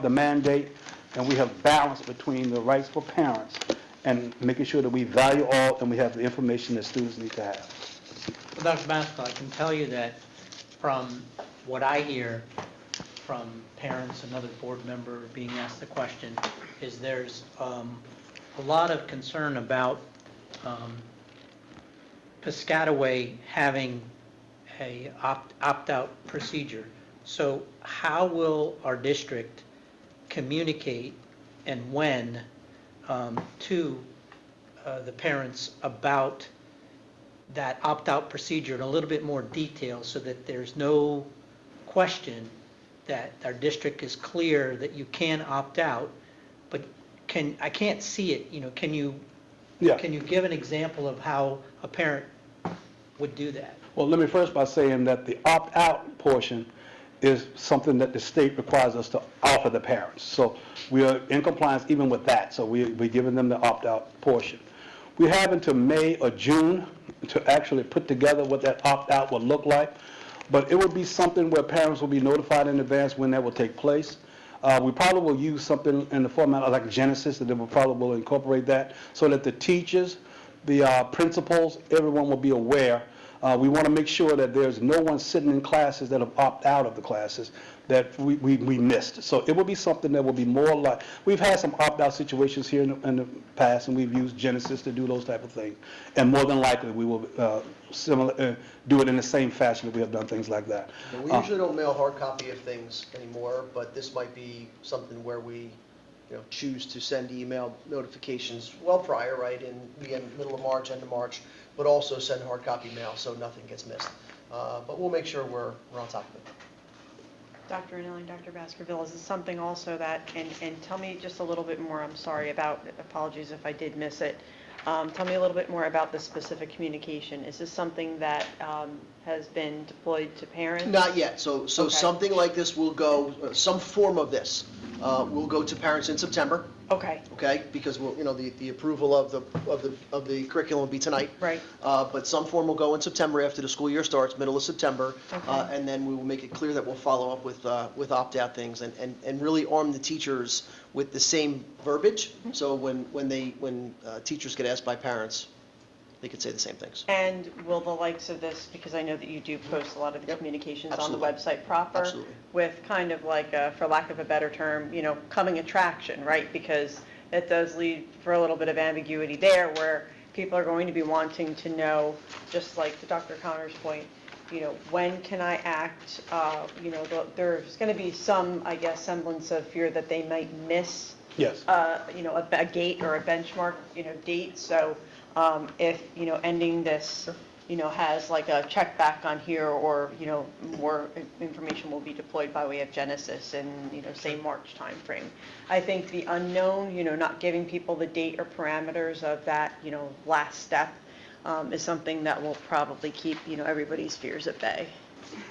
the mandate, and we have balance between the rights for parents and making sure that we value all and we have the information that students need to have. Well, Dr. Maskell, I can tell you that from what I hear from parents and other board member being asked the question, is there's a lot of concern about Piscataway having a opt-out procedure. So how will our district communicate and when to the parents about that opt-out procedure in a little bit more detail so that there's no question that our district is clear that you can opt out, but I can't see it, can you Yeah. give an example of how a parent would do that? Well, let me first by saying that the opt-out portion is something that the state requires us to offer the parents. So we are in compliance even with that. So we're giving them the opt-out portion. We have until May or June to actually put together what that opt-out will look like. But it would be something where parents will be notified in advance when that will take place. We probably will use something in the format of like Genesis, and then we probably will incorporate that so that the teachers, the principals, everyone will be aware. We want to make sure that there's no one sitting in classes that have opted out of the classes that we missed. So it will be something that will be more like, we've had some opt-out situations here in the past, and we've used Genesis to do those type of things. And more than likely, we will do it in the same fashion that we have done things like that. And we usually don't mail hard copy of things anymore, but this might be something where we, choose to send email notifications well prior, right, in the middle of March, end of March, but also send hard copy mail so nothing gets missed. But we'll make sure we're on top of it. Dr. Annealing, Dr. Baskerville, is this something also that, and tell me just a little bit more, I'm sorry about, apologies if I did miss it. Tell me a little bit more about the specific communication. Is this something that has been deployed to parents? Not yet. So Okay. something like this will go, some form of this will go to parents in September. Okay, Okay, because we'll, the approval of the curriculum will be tonight. right. But some form will go in September after the school year starts, middle of September. Okay. And then we will make it clear that we'll follow up with opt-out things and really arm the teachers with the same verbiage. So when teachers get asked by parents, they could say the same things. And will the likes of this, because I know that you do post a lot of the Yep, communications absolutely. on the website proper, Absolutely. with kind of like, for lack of a better term, coming attraction, right? Because it does lead for a little bit of ambiguity there where people are going to be wanting to know, just like to Dr. Connor's point, when can I act? There's going to be some, I guess, semblance of fear that they might miss Yes. a gate or a benchmark, date. So if, ending this, has like a check back on here or, more information will be deployed by way of Genesis in, say March timeframe. I think the unknown, not giving people the date or parameters of that, last step is something that will probably keep, everybody's fears at bay.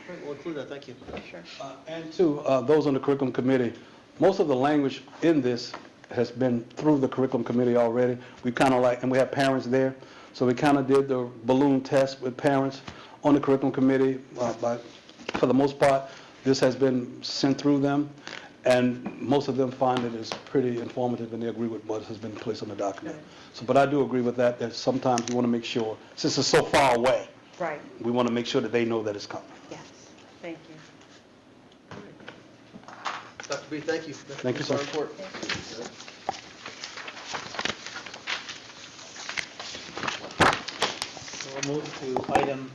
Great, we'll include that. Thank you. Sure. And to those on the curriculum committee, most of the language in this has been through the curriculum committee already. We kind of and we have parents there, so we kind of did the balloon test with parents on the curriculum committee. For the most part, this has been sent through them, and most of them find it is pretty informative, and they agree with what has been placed on the document. So, but I do agree with that sometimes we want to make sure, since it's so far away, Right. we want to make sure that they know that it's coming. Yes. Thank you. Dr. B, thank you. Thank you, sir. That's our report. So we'll move to item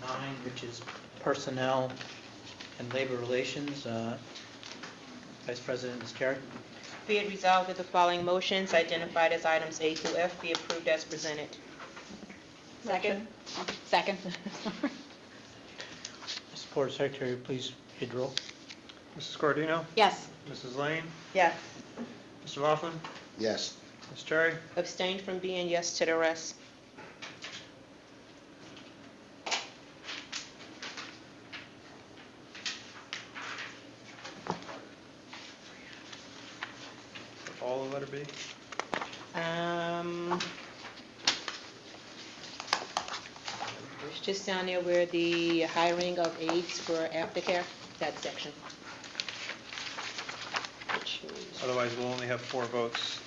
9, which is personnel and labor relations. Vice President Muscari. Be it resolved that the following motions identified as items A through F be approved as presented. Second. Second. Mr. Board Secretary, please hit roll. Mrs. Cordino? Yes. Mrs. Lane? Yes. Mr. Laughlin? Yes. Ms. Cherry? Abstain from being yes to the rest. All of letter B? It's just down there where the hiring of aides for aftercare, that section. Otherwise, we'll only have 4 votes.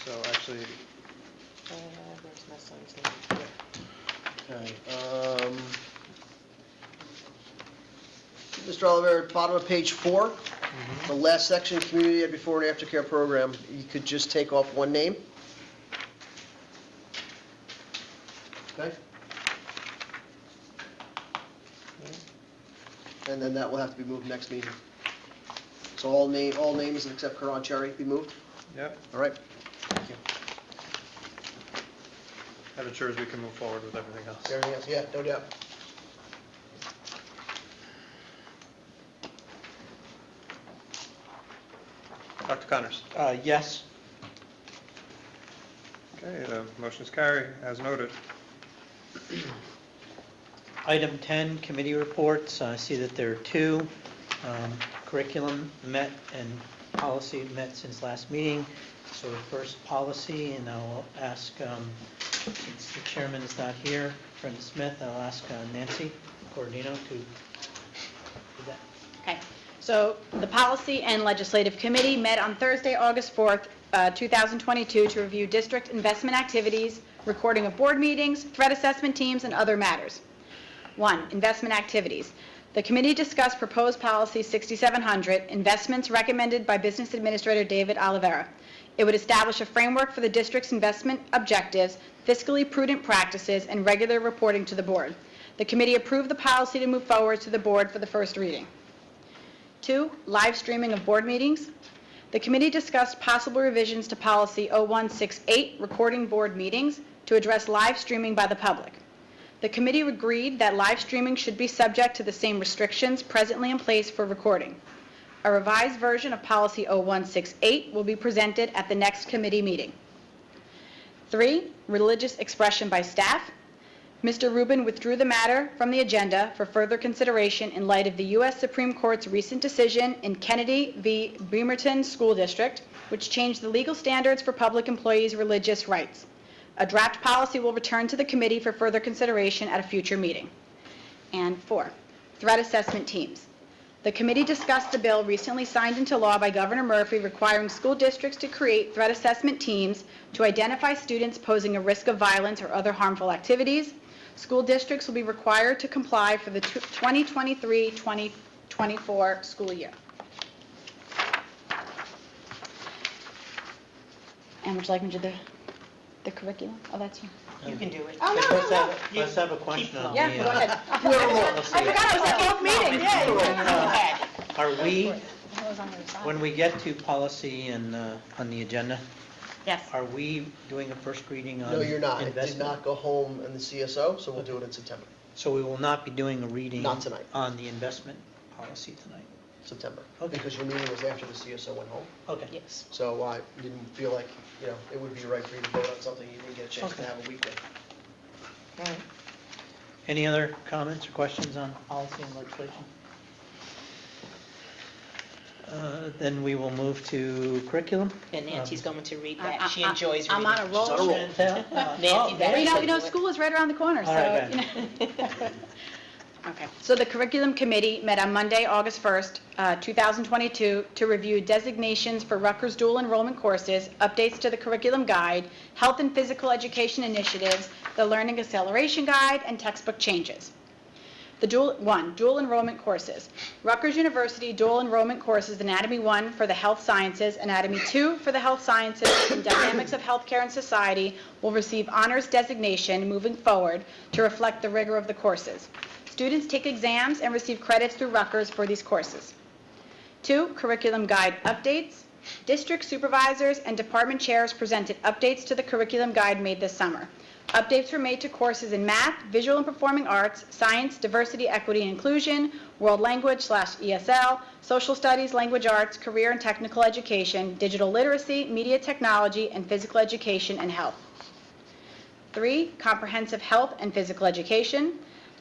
So actually, Where's my son's name? Okay. Mr. Oliver, bottom of page 4, the last section, community ed before and after care program, you could just take off one name. Okay? And then that will have to be moved next meeting. So all names except Karan Cherry be moved? yep, All right? Thank you. that ensures we can move forward with everything else. Everything else, yeah, no doubt. Dr. Connors? Yes. Okay, the motion is carried, as noted. Item 10, committee reports. I see that there are 2. Curriculum met and policy met since last meeting. So first policy, and I'll ask, since the chairman is not here, Brenda Smith, I'll ask Nancy Cordino to do that. Okay, so the Policy and Legislative Committee met on Thursday, August 4th, 2022, to review district investment activities, recording of board meetings, threat assessment teams, and other matters. 1, investment activities. The committee discussed proposed policy 6700, investments recommended by Business Administrator David Oliveira. It would establish a framework for the district's investment objectives, fiscally prudent practices, and regular reporting to the board. The committee approved the policy to move forward to the board for the first reading. 2, live streaming of board meetings. The committee discussed possible revisions to policy 0168, recording board meetings, to address live streaming by the public. The committee agreed that live streaming should be subject to the same restrictions presently in place for recording. A revised version of policy 0168 will be presented at the next committee meeting. 3, religious expression by staff. Mr. Rubin withdrew the matter from the agenda for further consideration in light of the U.S. Supreme Court's recent decision in Kennedy v. Bremerton School District, which changed the legal standards for public employees' religious rights. A draft policy will return to the committee for further consideration at a future meeting. And 4, threat assessment teams. The committee discussed the bill recently signed into law by Governor Murphy requiring school districts to create threat assessment teams to identify students posing a risk of violence or other harmful activities. School districts will be required to comply for the 2023-2024 school year. And would you like me to do the curriculum? Oh, that's you. You can do it. Oh, no, Let's no, no. have- Let's have a question on the... Yeah, go ahead. I Let's see. forgot I was at both meetings. Are we, I was on the other side. when we get to policy and on the agenda, Yes. are we doing a first reading on No, you're not. It did investment? not go home in the CSO, so we'll do it in September. So we will not be doing a reading? Not tonight. On the investment policy tonight? September. Okay. Because your meeting was after the CSO went home. Okay. Yes. So I didn't feel like, it would be right for you to vote on something you didn't get a chance to Okay. have a week with. All right. Any other comments or questions on policy and legislation? Then we will move to curriculum. And Nancy's going to read I- that. She enjoys reading. I'm on a roll. She's on a roll. Chantel? Nancy, there You you know, go. school is right around the corner, so. All right, you know. Okay, so the curriculum committee met on Monday, August 1st, 2022, to review designations for Rutgers dual enrollment courses, updates to the curriculum guide, health and physical education initiatives, the learning acceleration guide, and textbook changes. The dual enrollment courses. Rutgers University dual enrollment courses, Anatomy 1 for the health sciences, Anatomy 2 for the health sciences, and Dynamics of Healthcare and Society will receive honors designation moving forward to reflect the rigor of the courses. Students take exams and receive credits through Rutgers for these courses. 2, curriculum guide updates. District supervisors and department chairs presented updates to the curriculum guide made this summer. Updates were made to courses in math, visual and performing arts, science, diversity, equity, and inclusion, world language/ESL, social studies, language arts, career and technical education, digital literacy, media technology, and physical education and health. 3, comprehensive health and physical education.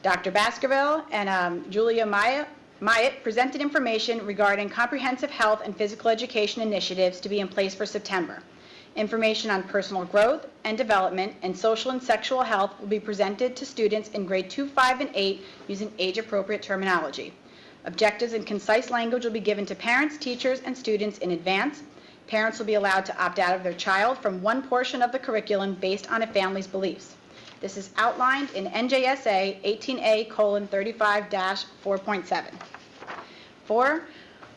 Dr. Baskerville and Julia Myatt presented information regarding comprehensive health and physical education initiatives to be in place for September. Information on personal growth and development and social and sexual health will be presented to students in grade 2, 5, and 8 using age-appropriate terminology. Objectives in concise language will be given to parents, teachers, and students in advance. Parents will be allowed to opt out of their child from one portion of the curriculum based on a family's beliefs. This is outlined in NJSA 18A:35-4.7. 4,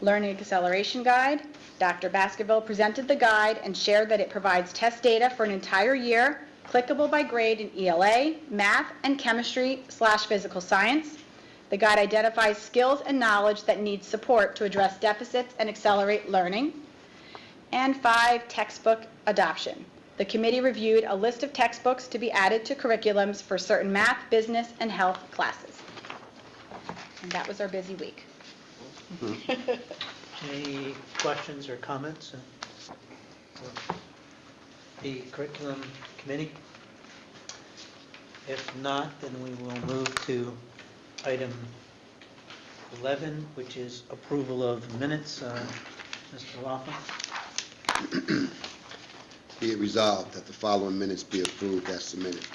Learning Acceleration Guide. Dr. Baskerville presented the guide and shared that it provides test data for an entire year, clickable by grade in ELA, math, and chemistry/physical science. The guide identifies skills and knowledge that need support to address deficits and accelerate learning. And 5, textbook adoption. The committee reviewed a list of textbooks to be added to curriculums for certain math, business, and health classes. And that was our busy week. Any questions or comments? The curriculum committee? If not, then we will move to item 11, which is approval of minutes. Mr. Laughlin? Be it resolved that the following minutes be approved as submitted.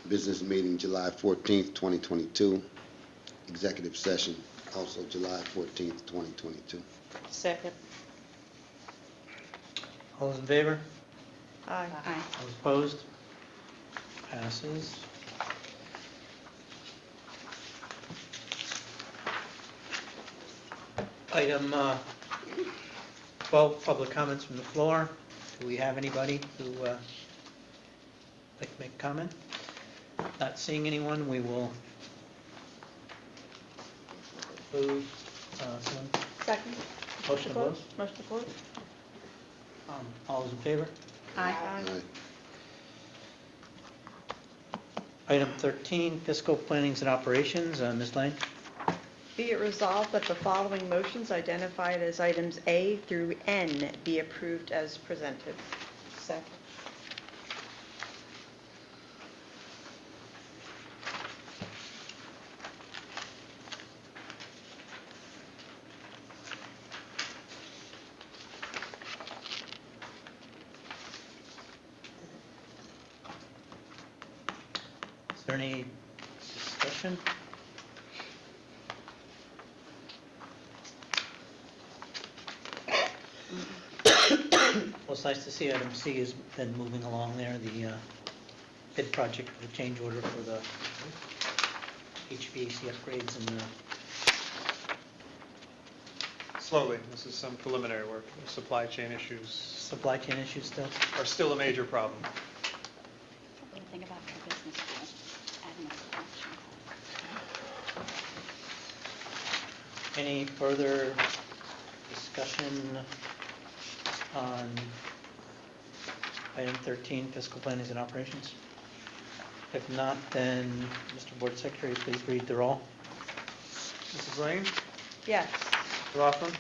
Business meeting July 14th, 2022. Executive session also July 14th, 2022. Second. All those in favor? Aye. All opposed? Passes. Item 12, public comments from the floor. Do we have anybody who like to make a comment? Not seeing anyone, we will move. Someone- Second. Motion to close? Motion to close? All those in favor? Aye. Aye. Item 13, fiscal plannings and operations. Ms. Lane? Be it resolved that the following motions identified as items A through N be approved as presented. Second. Is there any discussion? Well, it's nice to see item C has been moving along there, the bid project for the change order for the HVAC upgrades and Slowly, this is some preliminary work. The supply chain issues supply chain issues still. are still a major problem. What do you think about the business school? Adding a Any further discussion on item 13, fiscal plannings and operations? If not, then, Mr. Board Secretary, please read the roll. Mrs. Lane? Yes. Mr. Laughlin?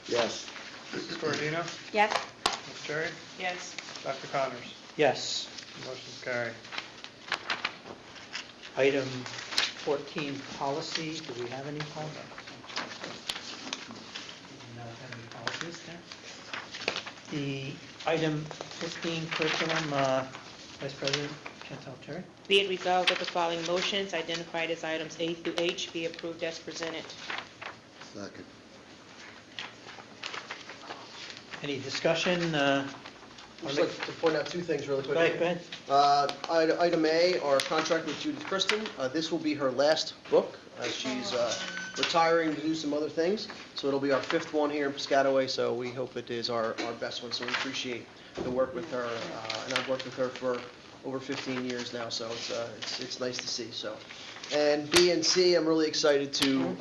Yes. Mrs. Corradino? Yes? Ms. Cherry? Yes. Dr. Connors? Yes. Motion's carried. Item 14, policy. Do we have any policies? Do not have any policies there. The item 15, curriculum, Vice President Chantal Cherry. Be it resolved that the following motions identified as items A through H be approved as presented. Second. Any discussion? I'd just like to point out two things really Go quickly. ahead. Item A, our contract with Judith Kristen. This will be her last book, as she's retiring to do some other things. So it'll be our 5th one here in Piscataway, so we hope it is our best one. So we appreciate the work with her, and I've worked with her for over 15 years now, so it's nice to see, so. And B and C, I'm really excited to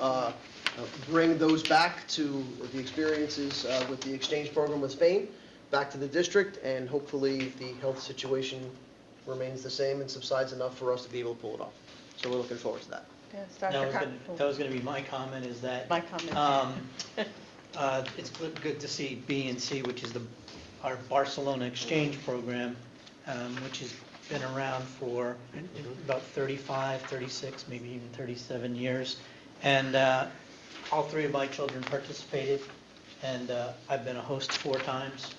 bring those back to the experiences with the exchange program with Spain, back to the district, and hopefully the health situation remains the same and subsides enough for us to be able to pull it off. So we're looking forward to that. Yes, That Dr. was gonna- that was going to be my comment, is that My comment. it's good to see B and C, which is our Barcelona exchange program, which has been around for about 35, 36, maybe even 37 years. And all 3 of my children participated, and I've been a host 4 times.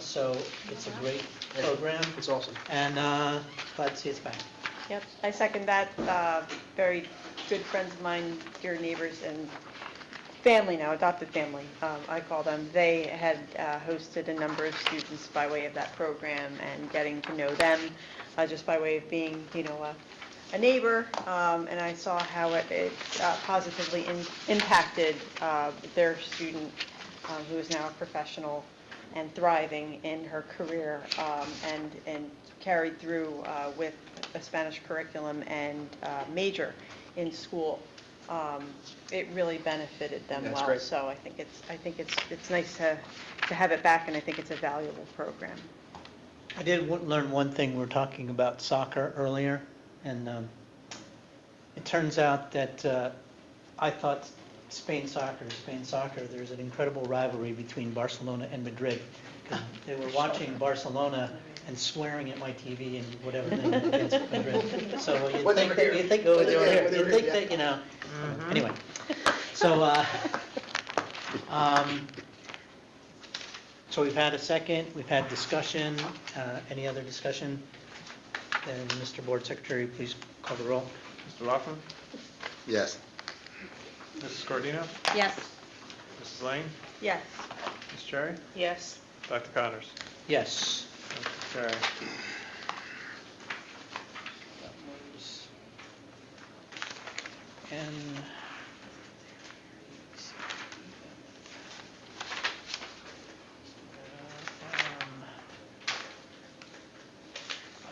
So it's a great program, It's awesome. and glad to see it's back. Yep, I second that. Very good friends of mine, dear neighbors, and family now, adopted family, I call them. They had hosted a number of students by way of that program and getting to know them, just by way of being, a neighbor, and I saw how it positively impacted their student, who is now a professional and thriving in her career, and carried through with a Spanish curriculum and major in school. It really benefited them That's well. great. So I think it's nice to have it back, and I think it's a valuable program. I did learn one thing. We were talking about soccer earlier, and it turns out that I thought Spain soccer, there's an incredible rivalry between Barcelona and Madrid. 'Cause they were watching Barcelona and swearing at my TV and whatever thing against Madrid. So When they were here. you'd think When they were here, that, yeah. anyway. So, so we've had a second, we've had discussion. Any other discussion? Then, Mr. Board Secretary, please call the roll. Mr. Laughlin, Yes. Mrs. Cordino, Yes. Mrs. Lane, Yes. Ms. Cherry, Yes. Dr. Connors. Yes. Motion carried. That was N.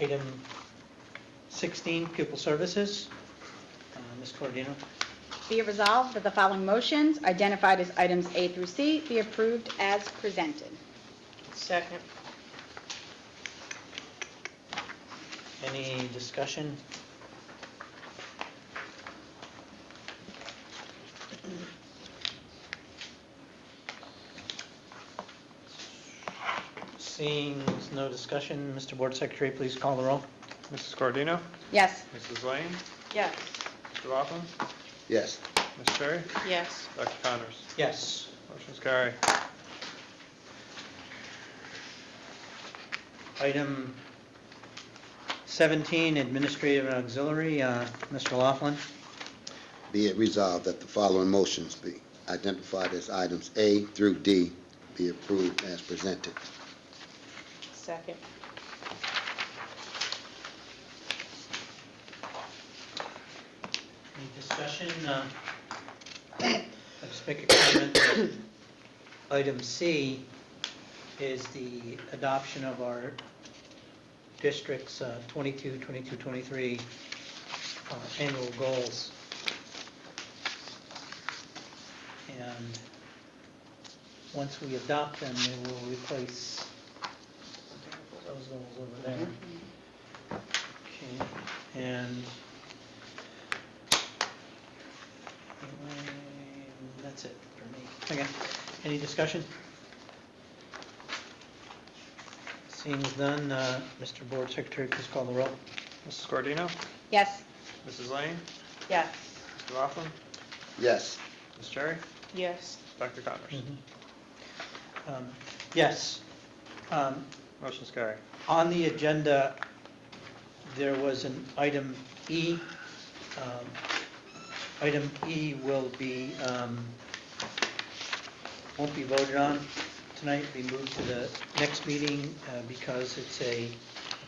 Item 16, pupil services. Ms. Cordino? Be it resolved that the following motions, identified as items A through C, be approved as presented. Second. Any discussion? Seeing no discussion, Mr. Board Secretary, please call the roll. Mrs. Cordino, Yes. Mrs. Lane, Yes. Mr. Laughlin, Yes. Ms. Cherry, Yes. Dr. Connors. Yes. Motion's carried. Item 17, administrative and auxiliary, Mr. Laughlin. Be it resolved that the following motions be identified as items A through D be approved as presented. Second. Any discussion? I'll just make a comment that item C is the adoption of our district's 23 annual goals. And once we adopt them, they will replace those goals over there. Okay, and that's it for me. Okay, any discussion? Seeing none, Mr. Board Secretary, please call the roll. Mrs. Cordino, Yes. Mrs. Lane, Yes. Mr. Laughlin, Yes. Ms. Cherry, Yes. Dr. Connors. Yes. Motion's carried. On the agenda, there was an item E. Item E will be, won't be voted on tonight, be moved to the next meeting because it's a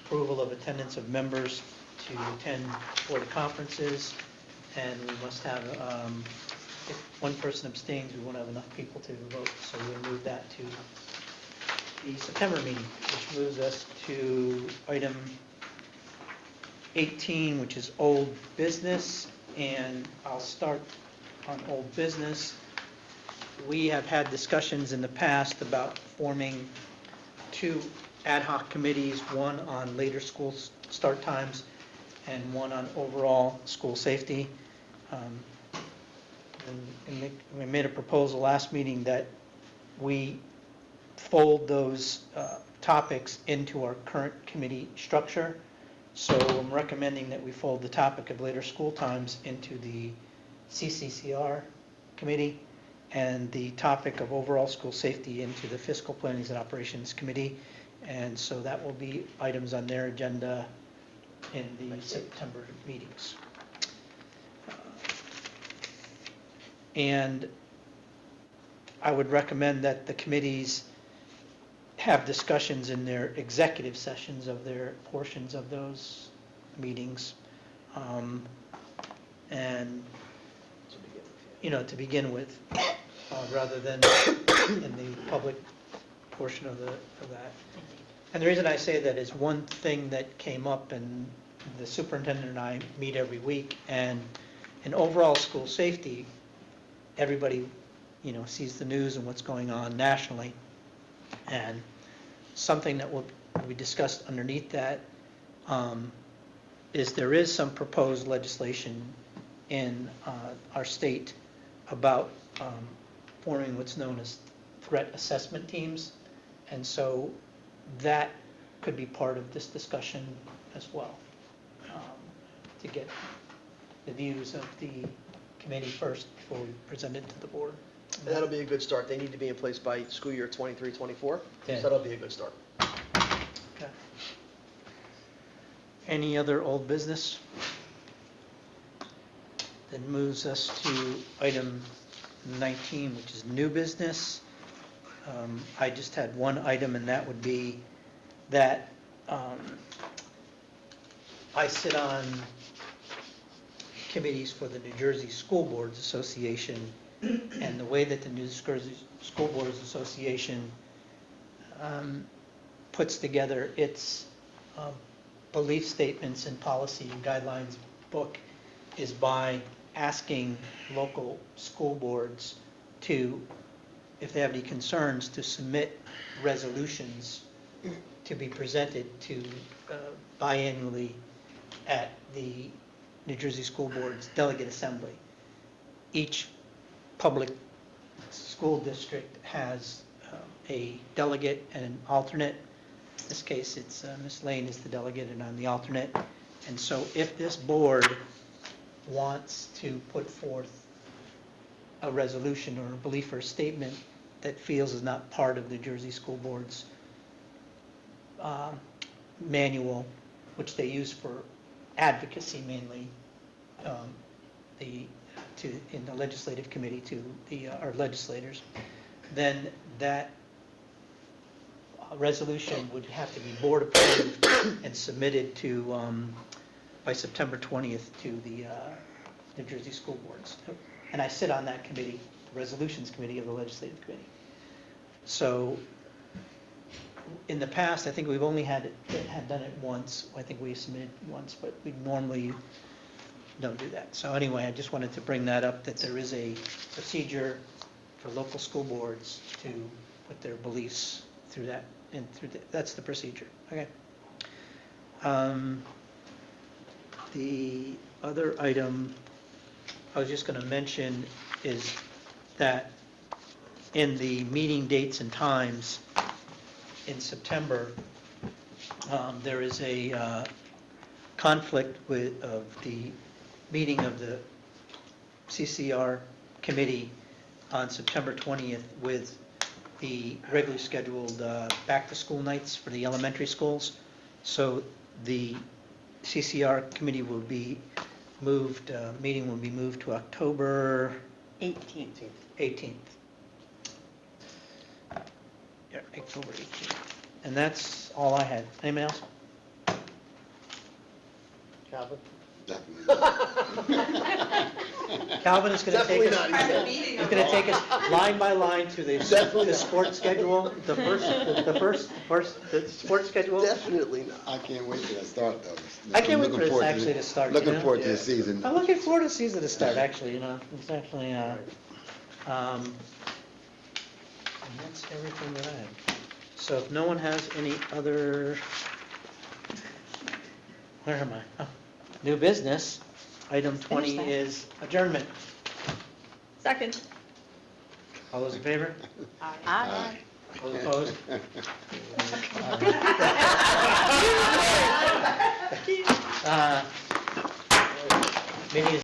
approval of attendance of members to attend board conferences, and we must have, if one person abstains, we won't have enough people to vote, so we'll move that to the September meeting, which moves us to item 18, which is old business, and I'll start on old business. We have had discussions in the past about forming two ad hoc committees, one on later school start times and one on overall school safety. And we made a proposal last meeting that we fold those topics into our current committee structure. So I'm recommending that we fold the topic of later school times into the CCCR committee and the topic of overall school safety into the fiscal plannings and operations committee. And so that will be items on their agenda in the September meetings. And I would recommend that the committees have discussions in their executive sessions of their portions of those meetings. And, to begin with, rather than in the public portion of that. And the reason I say that is one thing that came up, and the superintendent and I meet every week, and in overall school safety, everybody, sees the news and what's going on nationally. And something that will be discussed underneath that is there is some proposed legislation in our state about forming what's known as threat assessment teams. And so that could be part of this discussion as well, to get the views of the committee first before we present it to the board. And that'll be a good start. They need to be in place by school year 23-24, so Yeah. that'll be a good start. Okay. Any other old business? That moves us to item 19, which is new business. I just had one item, and that would be that I sit on committees for the New Jersey School Boards Association, and the way that the New Jersey School Boards Association puts together its belief statements and policy and guidelines book is by asking local school boards to, if they have any concerns, to submit resolutions to be presented to biannually at the New Jersey School Board's Delegate Assembly. Each public school district has a delegate and an alternate. In this case, it's Ms. Lane is the delegate and I'm the alternate. And so if this board wants to put forth a resolution or a belief or a statement that feels is not part of the Jersey School Board's manual, which they use for advocacy mainly, in the legislative committee to our legislators, then that resolution would have to be board approved and submitted to, by September 20th to the New Jersey School Boards. And I sit on that committee, the resolutions committee of the legislative committee. So in the past, I think we've only had done it once. I think we submitted once, but we normally don't do that. So anyway, I just wanted to bring that up, that there is a procedure for local school boards to put their beliefs through that, and that's the procedure. Okay. The other item I was just going to mention is that in the meeting dates and times in September, there is a conflict of the meeting of the CCR committee on September 20th with the regularly scheduled back-to-school nights for the elementary schools. So the CCR committee will be moved, meeting will be moved to October 18th. 18th. Yeah, October 18th. And that's all I had. Anyone else? Calvin? Calvin is going to take Definitely us, not. he's going to take us line by line through the sports schedule, the sports schedule. Definitely not. I can't wait till I start, though. I can't wait I'm for looking this forward actually to start, you Looking know? forward to Yeah. the season. I'm looking forward to the season to start, actually, it's actually, and that's everything that I have. So if no one has any other, where am I? Oh, new business, item 20 that. is adjournment. Second. All those in favor? Aye. All opposed? Meeting is